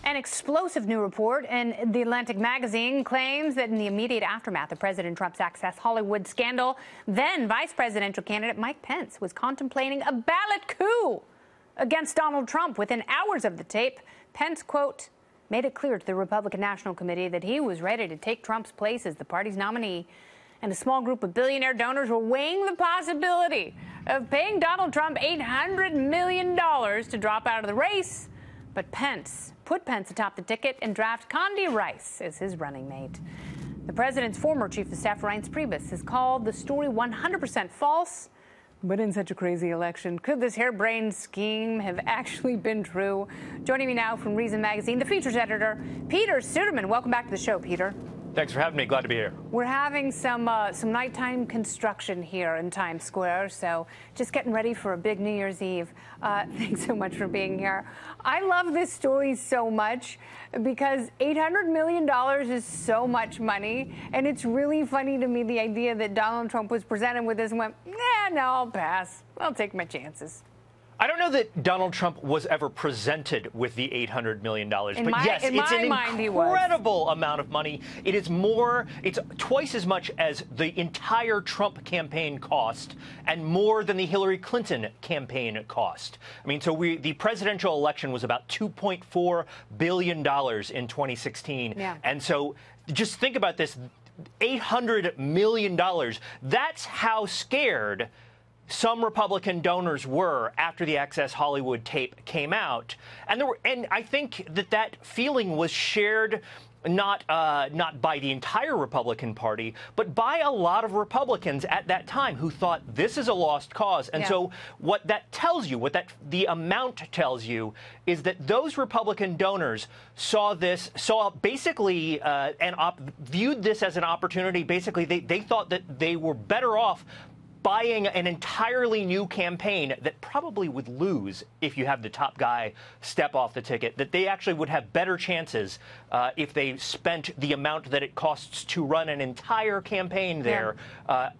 An explosive new report in The Atlantic magazine claims that in the immediate aftermath of President Trump's Access Hollywood scandal, then vice presidential candidate Mike Pence was contemplating a ballot coup against Donald Trump. Within hours of the tape, Pence, quote, made it clear to the Republican National Committee that he was ready to take Trump's place as the party's nominee. And a small group of billionaire donors were weighing the possibility of paying Donald Trump $800 million to drop out of the race. But Pence put Pence atop the ticket and drafted Condi Rice as his running mate. The president's former chief of staff, Reince Priebus, has called the story 100% false. But in such a crazy election, could this harebrained scheme have actually been true? Joining me now from Reason Magazine, the features editor, Peter Suderman. Welcome back to the show, Peter. Thanks for having me. Glad to be here. We're having some nighttime construction here in Times Square, so just getting ready for a big New Year's Eve. Thanks so much for being here. I love this story so much because $800 million is so much money, and it's really funny to me the idea that Donald Trump was presented with this and went, nah, no, I'll pass. I'll take my chances. I don't know that Donald Trump was ever presented with the $800 million. But yes, it's an incredible amount of money. It is more, it's twice as much as the entire Trump campaign cost and more than the Hillary Clinton campaign cost. I mean, so the presidential election was about $2.4 billion in 2016. Yeah. And so just think about this, $800 million. That's how scared some Republican donors were after the Access Hollywood tape came out, and I think that feeling was shared not by the entire Republican Party, but by a lot of Republicans at that time who thought this is a lost cause. And so what that tells you, the amount tells you, is that those Republican donors saw basically viewed this as an opportunity. Basically, they thought that they were better off buying an entirely new campaign that probably would lose if you have the top guy step off the ticket, that they actually would have better chances if they spent the amount that it costs to run an entire campaign there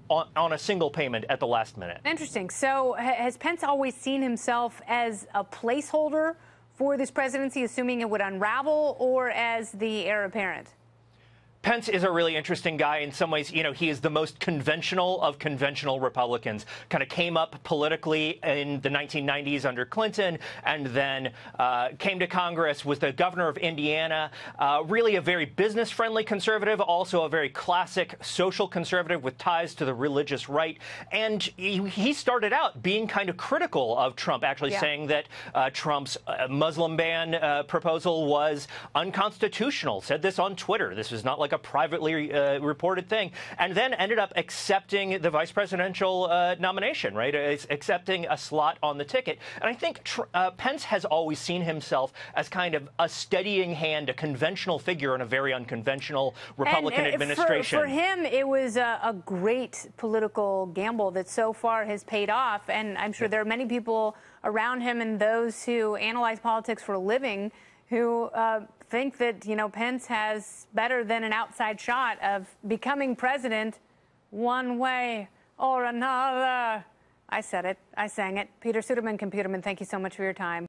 on a single payment at the last minute. Interesting. So has Pence always seen himself as a placeholder for this presidency, assuming it would unravel, or as the heir apparent? Pence is a really interesting guy in some ways. You know, he is the most conventional of conventional Republicans. Kind of came up politically in the 1990s under Clinton, and then came to Congress, was the governor of Indiana. Really a very business-friendly conservative, also a very classic social conservative with ties to the religious right. And he started out being kind of critical of Trump, actually saying that Trump's Muslim ban proposal was unconstitutional. Said this on Twitter. This was not like a privately reported thing, and then ended up accepting the vice presidential nomination, right? Accepting a slot on the ticket. And I think Pence has always seen himself as kind of a steadying hand, a conventional figure in a very unconventional Republican administration. For him, it was a great political gamble that so far has paid off. And I'm sure there are many people around him and those who analyze politics for a living who think that, you know, Pence has better than an outside shot of becoming president one way or another. I said it. I sang it. Peter Suderman, Computerman, thank you so much for your time.